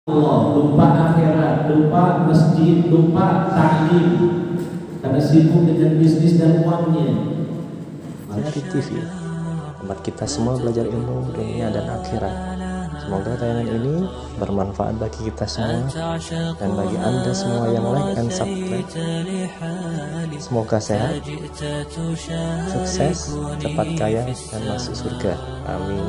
Allah, lupa akhirat, lupa masjid, lupa ta'lim, karena sibuk dengan bisnis dan uangnya. TV, tempat kita semua belajar ilmu dunia dan akhirat. Semoga tayangan ini bermanfaat bagi kita semua dan bagi Anda semua yang like and subscribe. Semoga sehat, sukses, cepat kaya, dan masuk surga. Amin.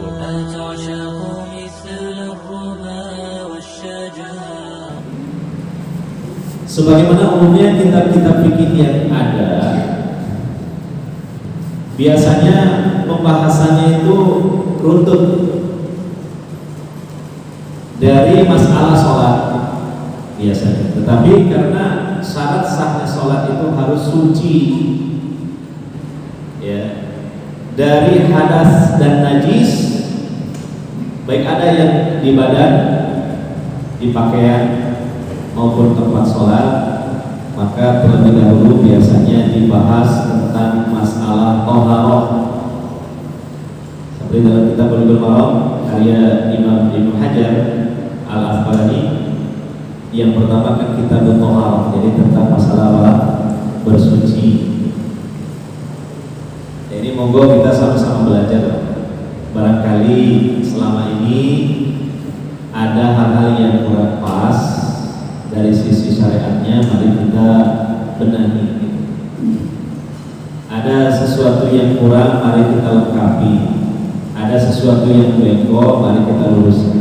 Sebagaimana umumnya kitab-kitab fikih yang ada, biasanya pembahasannya itu runtut dari masalah sholat biasanya. Tetapi karena syarat sahnya sholat itu harus suci, ya, dari hadas dan najis, baik ada yang di badan, di pakaian maupun tempat sholat, maka terlebih dahulu biasanya dibahas tentang masalah toharoh. Seperti dalam kitab Bulughul Maram karya Imam Ibnu Hajar Al-Asqalani, yang pertama kan kitab toharoh, jadi tentang masalah bersuci. Jadi monggo kita sama-sama belajar. Barangkali selama ini ada hal-hal yang kurang pas dari sisi syariatnya, mari kita benahi. Ada sesuatu yang kurang, mari kita lengkapi. Ada sesuatu yang bengkok, mari kita luruskan.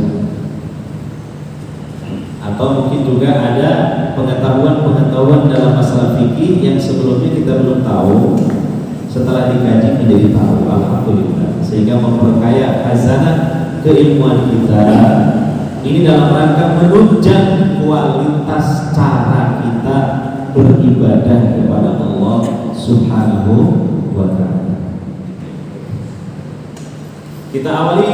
Atau mungkin juga ada pengetahuan-pengetahuan dalam masalah fikih yang sebelumnya kita belum tahu, setelah dikaji menjadi tahu. Alhamdulillah, sehingga memperkaya khazanah keilmuan kita. Ini dalam rangka menunjang kualitas cara kita beribadah kepada Allah Subhanahu wa ta'ala. Kita awali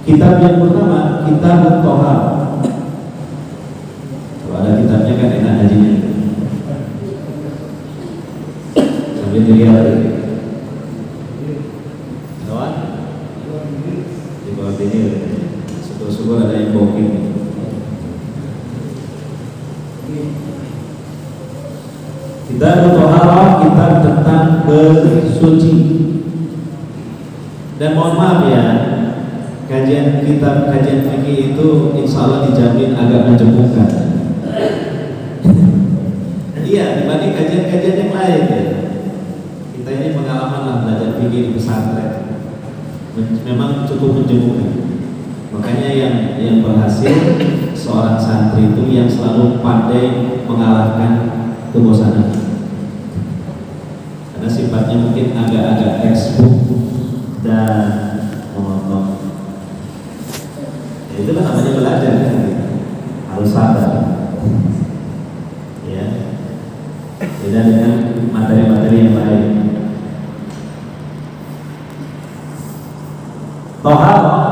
kitab yang pertama, Kitab Thaharah. Kalau ada kitabnya kan enak hajinya. Sambil dilihat. Kawan? Di bawah ini. Syukur ada yang booking. Kita Thaharah, kita tentang bersuci. Dan mohon maaf ya, kajian fikih itu insya Allah dijamin agak menjemukkan. Iya, dibanding kajian-kajian yang lain ya. Kita ini pengalaman lah belajar fikih di pesantren, memang cukup menjemukkan. Makanya yang berhasil seorang santri itu yang selalu pandai mengalahkan kebosanan. Karena sifatnya mungkin agak-agak textbook dan monoton. Ya, itulah namanya belajar kan, harus sabar. Ya, beda dengan materi-materi yang lain. Thaharah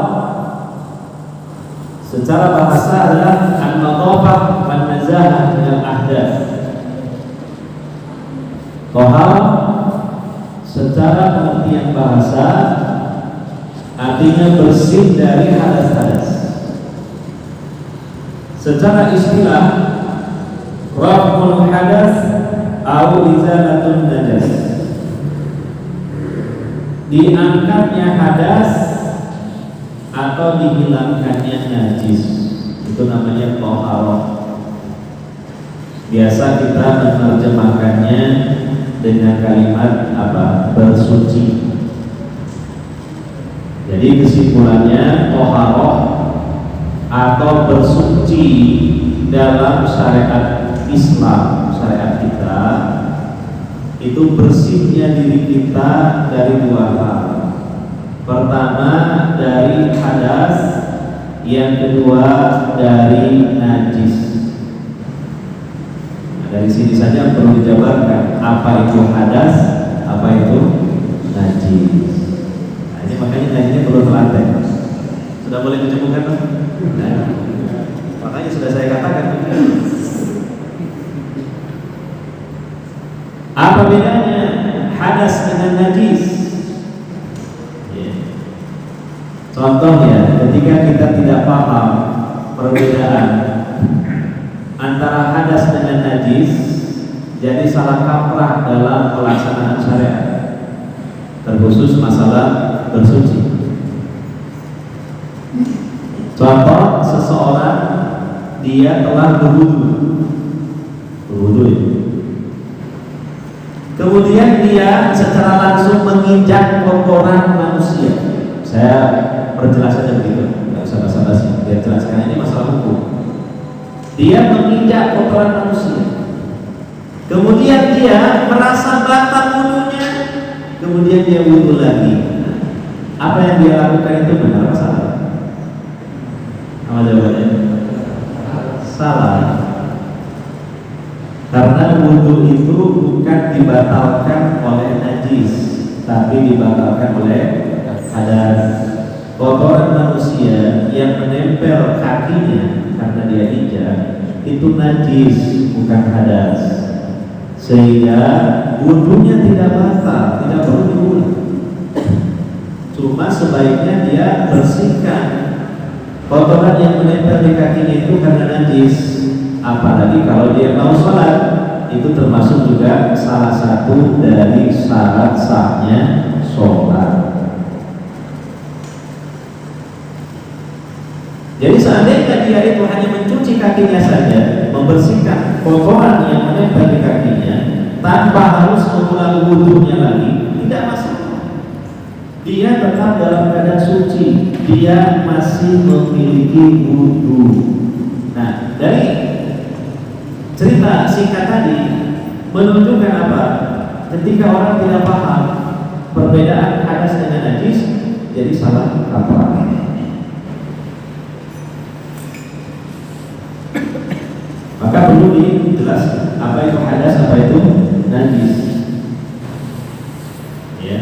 secara bahasa adalah an-nadhafah wan nazahah minal ahdath. Thaharah secara pengertian bahasa artinya bersih dari hadas-hadas. Secara istilah raf'ul hadas au izalatun najas, diangkatnya hadas atau dihilangkannya najis, itu namanya thaharah. Biasa kita menerjemahkannya dengan kalimat apa? Bersuci. Jadi kesimpulannya thaharah atau bersuci dalam syariat Islam, syariat kita, itu bersihnya diri kita dari dua hal. Pertama dari hadas, yang kedua dari najis. Nah, dari sini saja perlu dijabarkan apa itu hadas, apa itu najis. Nah, ini makanya najisnya perlu terlatih. Sudah boleh ditemukan? Nah, makanya sudah saya katakan. Apa bedanya hadas dengan najis? Contoh ya, ketika kita tidak paham perbedaan antara hadas dengan najis jadi salah kaprah dalam pelaksanaan syariat, terkhusus masalah bersuci. Contoh, seseorang dia telah berwudu, kemudian dia secara langsung menginjak kotoran manusia. Saya perjelas saja begitu, nggak usah basa-basi, biar jelaskan ini masalah hukum. Dia menginjak kotoran manusia, kemudian dia merasa batal wudunya, kemudian dia wudu lagi. Apa yang dia lakukan itu benar atau salah? Apa jawabannya? Salah. Karena wudu itu bukan dibatalkan oleh najis, tapi dibatalkan oleh hadas. Kotoran manusia yang menempel kakinya karena dia injak itu najis, bukan hadas, sehingga wudunya tidak batal, tidak perlu diulang. Cuma sebaiknya dia bersihkan kotoran yang menempel di kakinya itu karena najis. Apalagi kalau dia mau sholat, itu termasuk juga salah satu dari syarat sahnya sholat. Jadi seandainya dia itu hanya mencuci kakinya saja, membersihkan kotoran yang menempel di kakinya tanpa harus mengulang wudunya lagi, tidak masalah. Dia tetap dalam keadaan suci, dia masih memiliki wudu. Nah, dari cerita singkat tadi menunjukkan apa? Ketika orang tidak paham perbedaan hadas dengan najis, jadi salah kaprah. Maka perlu dijelaskan apa itu hadas, apa itu najis. Ya.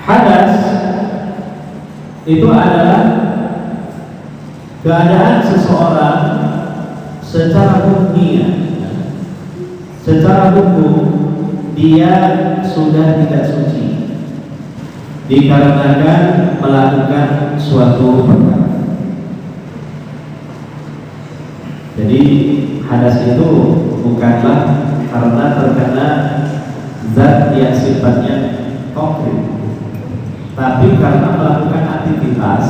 Hadas itu adalah keadaan seseorang secara hukumnya, secara hukum dia sudah tidak suci dikarenakan melakukan suatu perkara. Jadi hadas itu bukanlah karena terkena zat yang sifatnya konkret, tapi karena melakukan aktivitas,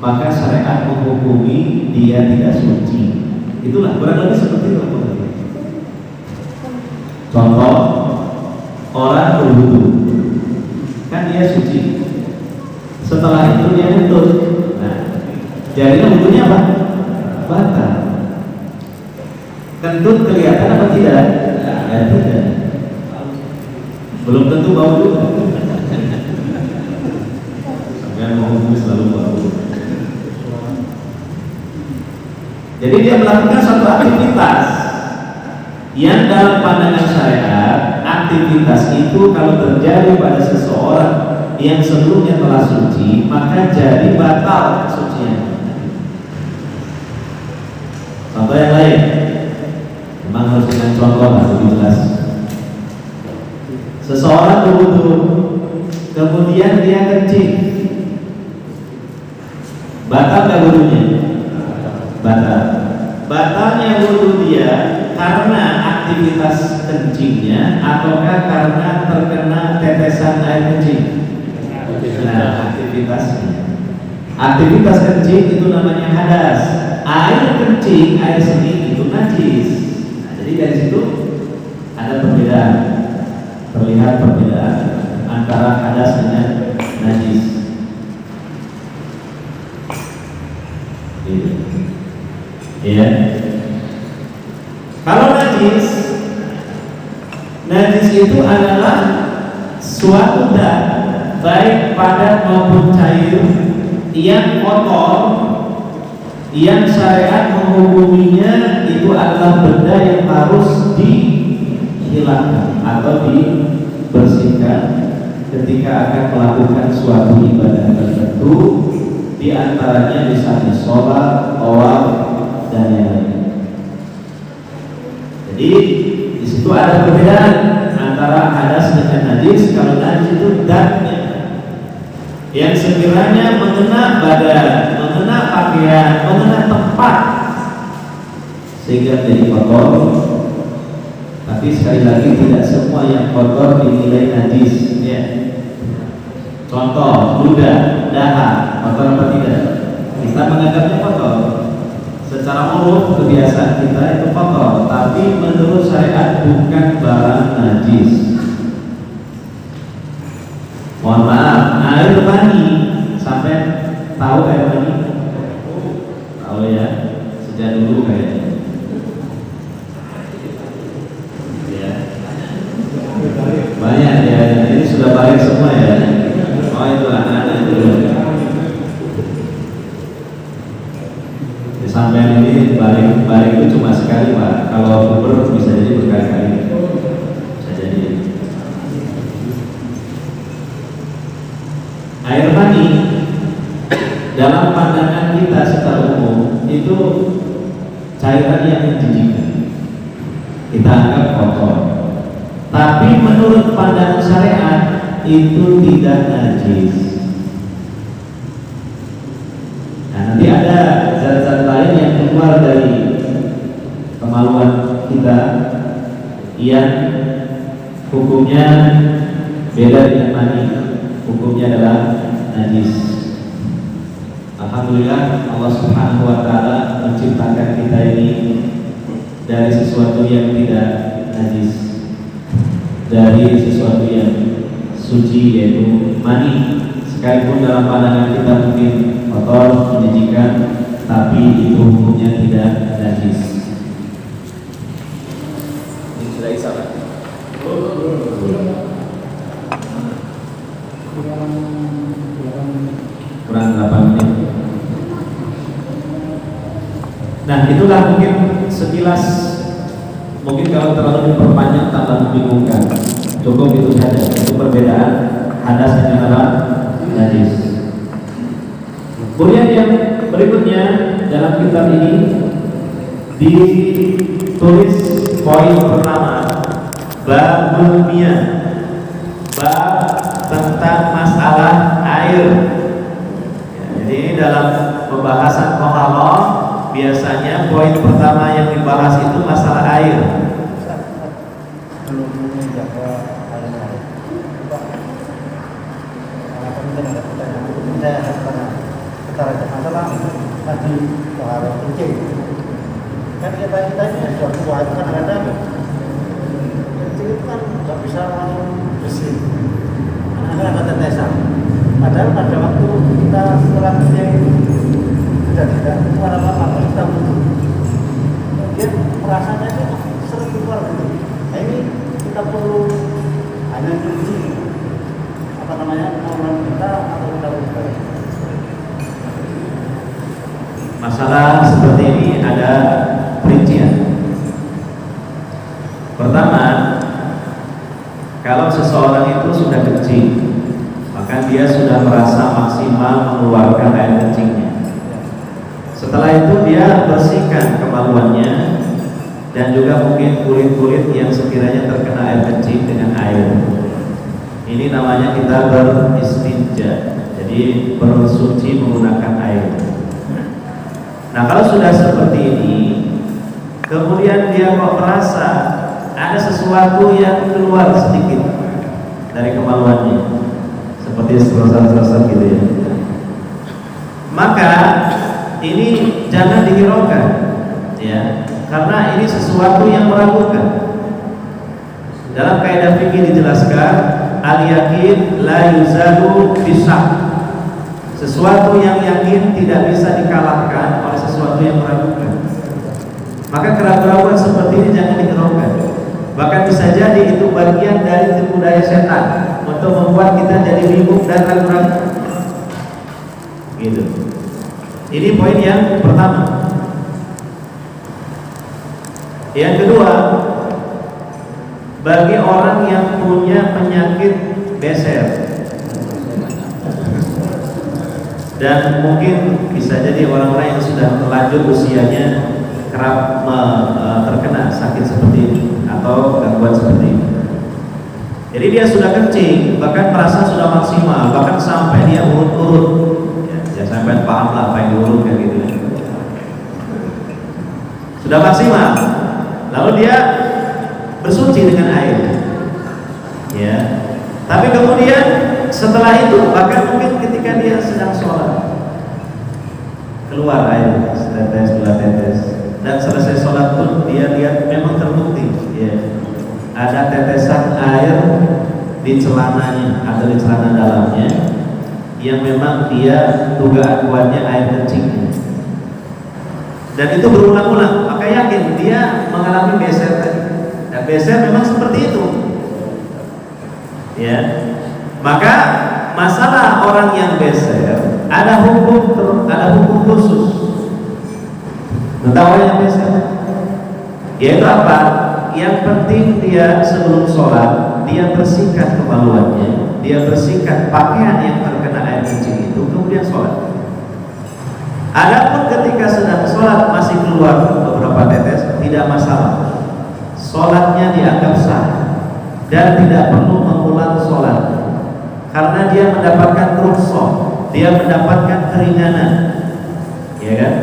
maka syariat menghukumi dia tidak suci. Itulah kurang lebih seperti itu. Contoh, orang berwudu, kan dia suci. Setelah itu dia kentut. Nah, jadinya wudunya apa? Batal. Kentut kelihatan apa tidak? Ya tidak. Belum tentu bau juga. Sampai mau selalu bau. Jadi dia melakukan suatu aktivitas yang dalam pandangan syariat, aktivitas itu kalau terjadi pada seseorang yang sebelumnya telah suci, maka jadi batal kesucian. Contoh yang lain, memang harus dengan contoh lebih jelas. Seseorang berwudu, kemudian dia kencing, batal nggak wudunya? Batal. Batalnya wudu dia karena aktivitas kencingnya ataukah karena terkena tetesan air kencing? Nah, aktivitas kencing itu namanya hadas. Air kencing, air seni itu najis. Nah, jadi dari situ ada perbedaan, terlihat perbedaan antara hadas dengan najis. Gitu. Ya. Kalau najis itu adalah suatu zat baik padat maupun cair yang kotor, yang syariat menghukuminya itu adalah benda yang harus dihilangkan atau dibersihkan ketika akan melakukan suatu ibadah tertentu, di antaranya misalnya sholat, tawaf, dan yang lain. Jadi di situ ada perbedaan antara hadas dengan najis. Kalau najis itu zatnya, yang sekiranya mengena badan, mengena pakaian, mengena tempat sehingga menjadi kotor. Tapi sekali lagi tidak semua yang kotor dinilai najis, ya. Contoh, ludah, dahak, kotor apa tidak? Kita menganggapnya kotor. Secara umum kebiasaan kita itu kotor, tapi menurut syariat bukan barang najis. Mohon maaf, air mani, sampai tahu air mani? Tahu ya, sejak dulu kayaknya. Ya. Banyak ya, ini sudah balik semua ya. Oh itu anak-anak itu. Sampai ini balik itu cuma sekali Pak. Kalau Uber bisa jadi berkali-kali. Bisa jadi. Air mani dalam pandangan kita secara umum itu cairan yang menjijikkan. Kita anggap kotor. Tapi menurut pandangan syariat itu tidak najis. Nah, nanti ada zat-zat lain yang keluar dari kemaluan kita yang hukumnya beda dengan mani, hukumnya adalah najis. Alhamdulillah Allah Subhanahu wa taala menciptakan kita ini dari sesuatu yang tidak najis, dari sesuatu yang suci yaitu mani. Sekalipun dalam pandangan kita mungkin kotor, menjijikkan, tapi itu hukumnya tidak najis. Ini sudah isya Pak? Kurang 8 menit. Nah itulah mungkin sekilas. Mungkin kalau terlalu diperpanjang tambah membingungkan. Cukup itu saja. Itu perbedaan hadas dan najis. Kemudian yang berikutnya dalam kitab ini ditulis poin pertama, babul miyah, bab tentang masalah air. Ya, jadi dalam pembahasan qahalah biasanya poin pertama yang dibahas itu masalah air. Masalah tadi soal kencing, kan kita ini sudah tua itu kadang-kadang kencing itu kan nggak bisa langsung bersih, karena ada tetesan. Padahal pada waktu kita setelah kencing sudah tidak keluar apa-apa, kita butuh, dia merasanya itu sering keluar gitu. Nah ini kita perlu hanya cuci apa namanya orang kita atau kita buka. Masalah seperti ini ada perincian. Pertama, kalau seseorang itu sudah kencing, maka dia sudah merasa maksimal mengeluarkan air kencingnya. Setelah itu dia bersihkan kemaluannya dan juga mungkin kulit-kulit yang sekiranya terkena air kencing dengan air. Ini namanya kita beristinja, jadi bersuci menggunakan air. Nah kalau sudah seperti ini, kemudian dia kok merasa ada sesuatu yang keluar sedikit dari kemaluannya, seperti serasa-serasa gitu ya, maka ini jangan dihiraukan, ya, karena ini sesuatu yang meragukan. Dalam kaidah fikih dijelaskan, al-yakin la yuzalu bisyak. Sesuatu yang yakin tidak bisa dikalahkan oleh sesuatu yang meragukan. Maka keraguan seperti ini jangan dihiraukan. Bahkan bisa jadi itu bagian dari tipu daya setan untuk membuat kita jadi bingung dan ragu-ragu. Gitu. Ini poin yang pertama. Yang kedua, bagi orang yang punya penyakit beser, dan mungkin bisa jadi orang-orang yang sudah terlanjur usianya kerap terkena sakit seperti ini atau gangguan seperti ini. Jadi dia sudah kencing, bahkan merasa sudah maksimal, bahkan sampai dia urut-urut. Ya sampai paham lah apa yang diurut kayak gitu. Sudah maksimal, lalu dia bersuci dengan air. Ya, tapi kemudian setelah itu, bahkan mungkin ketika dia sedang sholat, keluar air setetes, dua tetes, dan selesai sholat pun dia lihat memang terbukti, ya, ada tetesan air di celananya atau di celana dalamnya yang memang dia dugaan kuatnya air kencingnya, dan itu berulang-ulang, maka yakin dia mengalami beser tadi. Dan beser memang seperti itu, ya. Maka masalah orang yang beser ada hukum khusus tentang orang yang beser, yaitu apa? Yang penting dia sebelum sholat dia bersihkan kemaluannya, dia bersihkan pakaian yang terkena air kencing itu, kemudian sholat. Adapun ketika sedang sholat masih keluar beberapa tetes, tidak masalah, sholatnya dianggap sah dan tidak perlu mengulang sholat, karena dia mendapatkan rukhsah, dia mendapatkan keringanan, ya kan?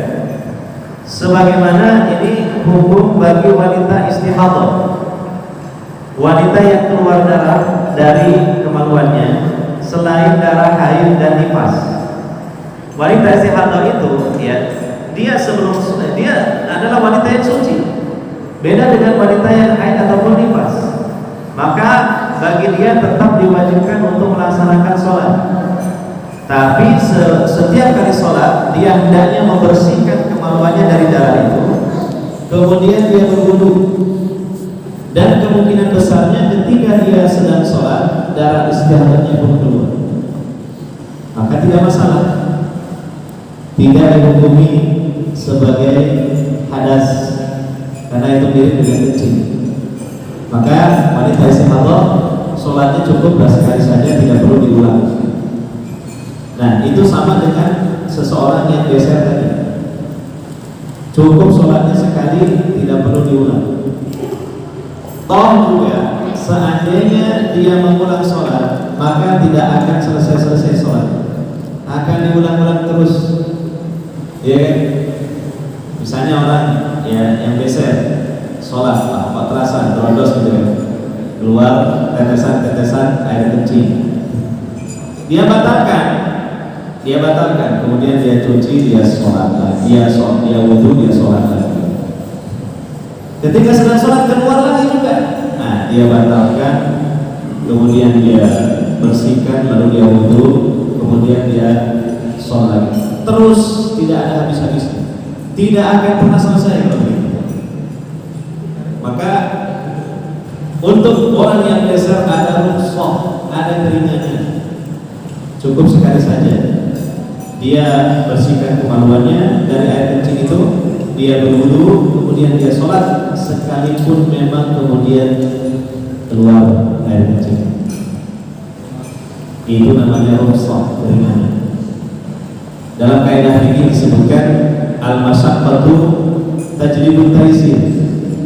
Sebagaimana ini hukum bagi wanita istihadah, wanita yang keluar darah dari kemaluannya selain darah haid dan nifas. Wanita istihadah itu, ya, dia adalah wanita yang suci, beda dengan wanita yang haid ataupun nifas. Maka bagi dia tetap diwajibkan untuk melaksanakan sholat. Tapi setiap kali sholat dia hendaknya membersihkan kemaluannya dari darah itu, kemudian dia berwudu. Dan kemungkinan besarnya ketika dia sedang sholat darah istihadahnya pun keluar, maka tidak masalah, tidak dihukumi sebagai hadas, karena itu mirip dengan kencing. Maka wanita istihadah sholatnya cukup sekali saja, tidak perlu diulang. Nah, itu sama dengan seseorang yang geser tadi, cukup sholatnya sekali, tidak perlu diulang. Toh juga seandainya dia mengulang sholat, maka tidak akan selesai sholat, akan diulang-ulang terus, ya kan? Misalnya orang ya yang geser sholat, kok terasa terondos gitu kan, keluar tetesan air kencing, dia batalkan, kemudian dia cuci, dia sholat lagi, dia wudu, dia sholat lagi. Ketika sedang sholat keluar lagi juga, nah dia batalkan, kemudian dia bersihkan, lalu dia wudu, kemudian dia sholat lagi. Terus tidak ada habis-habisnya, tidak akan pernah selesai kalau begitu. Maka untuk orang yang geser ada rukhsah, ada keringanan, cukup sekali saja dia bersihkan kemaluannya dari air kencing itu, dia berwudu, kemudian dia sholat, sekalipun memang kemudian keluar air kencing. Itu namanya rukhsah, keringanan. Dalam kaidah fikih disebutkan al-masyaqqatu tajlibut taysir,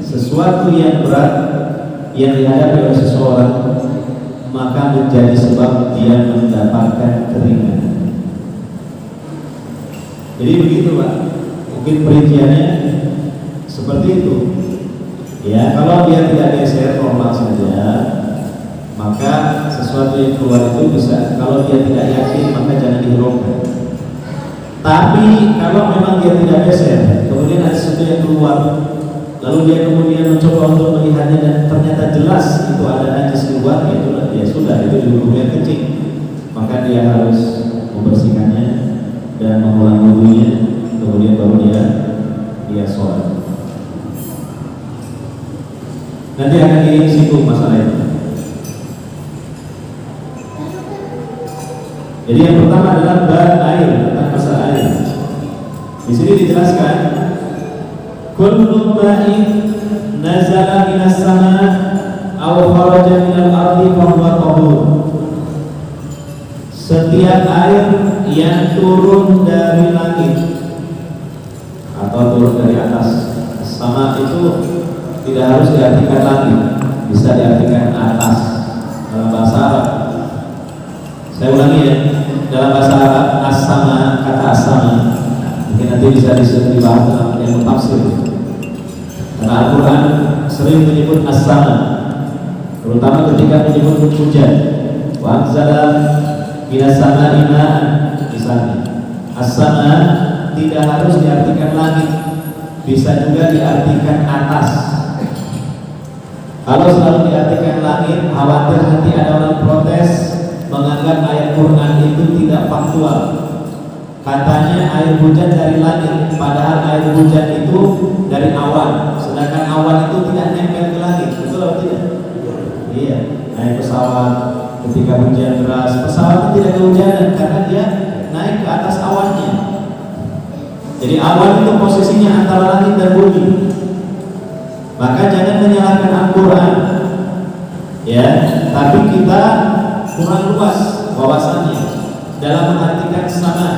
sesuatu yang berat yang dihadapi oleh seseorang maka menjadi sebab dia mendapatkan keringanan. Jadi begitu Pak, mungkin perinciannya seperti itu. Ya, kalau dia tidak geser normal saja, maka sesuatu yang keluar itu bisa, kalau dia tidak yakin maka jangan dihiraukan. Tapi kalau memang dia tidak geser, kemudian ada sesuatu yang keluar, lalu dia kemudian mencoba untuk melihatnya dan ternyata jelas itu ada najis keluar, ya sudah, itu dihukumnya kencing, maka dia harus membersihkannya dan mengulang wudunya, kemudian baru dia sholat. Nanti akan disinggung masalah itu. Jadi yang pertama adalah bab air, tentang masalah air. Di sini dijelaskan kullu ma'in nazala minas sama' aw kharaja minal ardi fa huwa tahur. Setiap air yang turun dari langit atau turun dari atas, sama itu tidak harus diartikan langit, bisa diartikan atas. dalam bahasa Arab. Saya ulangi ya, dalam bahasa Arab as-sama, kata as-sama mungkin nanti bisa dibahas dalam yang tafsir. Karena Al-Quran sering menyebut as-sama, terutama ketika menyebut hujan. Wa anzala minas samaa'i ma'an, misalnya. As-sama tidak harus diartikan langit, bisa juga diartikan atas. Kalau selalu diartikan langit, khawatir nanti ada orang protes menganggap ayat Quran itu tidak faktual. Katanya air hujan dari langit, padahal air hujan itu dari awan. Sedangkan awan itu tidak nempel ke langit, betul atau tidak? Iya, naik pesawat ketika hujan deras, pesawat itu tidak kehujanan karena dia naik ke atas awannya. Jadi awan itu posisinya antara langit dan bumi. Maka jangan menyalahkan Al-Quran, ya. Tapi kita kurang luas wawasannya dalam mengartikan sama.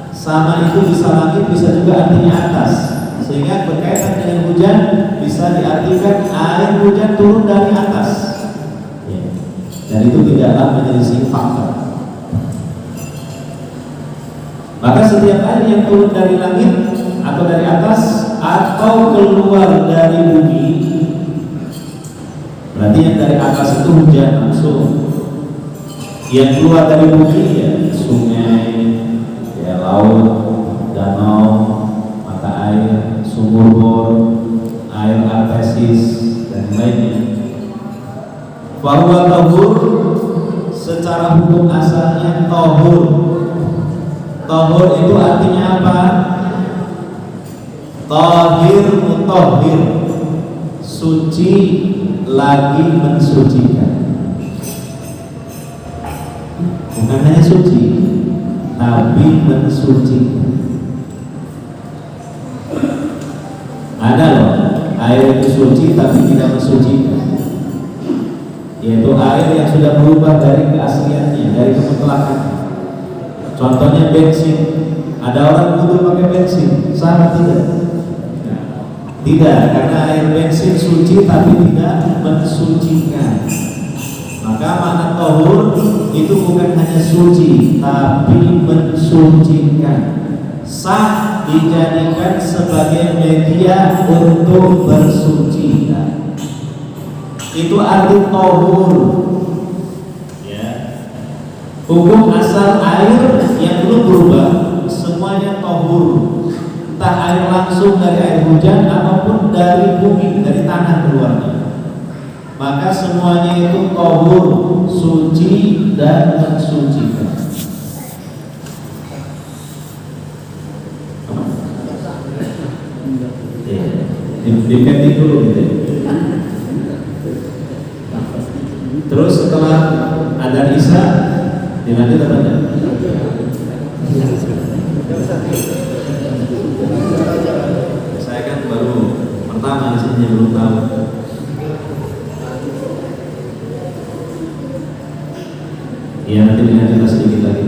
Sama itu bisa langit, bisa juga artinya atas. Sehingga berkaitan dengan hujan bisa diartikan air hujan turun dari atas, ya. Dan itu tidaklah menyelisih fakta. Maka setiap air yang turun dari langit atau dari atas atau keluar dari bumi, berarti yang dari atas itu hujan langsung, yang keluar dari bumi ya sungai, ya laut, danau, mata air, sumur bor, air artesis dan lainnya. Bahwa tahur secara hukum asalnya tahur. Tahur itu artinya apa? Tahir mutahhir, suci lagi mensucikan. Bukan hanya suci, tapi mensucikan. Ada loh air itu suci tapi tidak mensucikan, yaitu air yang sudah berubah dari keasliannya, dari kemutlakan. Contohnya bensin. Ada orang wudu pakai bensin, sah tidak? Tidak, karena air bensin suci tapi tidak mensucikan. Maka makna tahur itu bukan hanya suci tapi mensucikan. Sah dijadikan sebagai media untuk bersuci. Itu arti tahur. Hukum asal air yang belum berubah semuanya tahur, entah air langsung dari air hujan ataupun dari bumi, dari tanah keluarnya. Maka semuanya itu tahur, suci dan mensucikan. Dipetik dulu gitu. Terus setelah adzan Isya dilanjut apa enggak? Saya kan baru pertama di sini, belum tahu. Iya, nanti dilanjut sedikit lagi.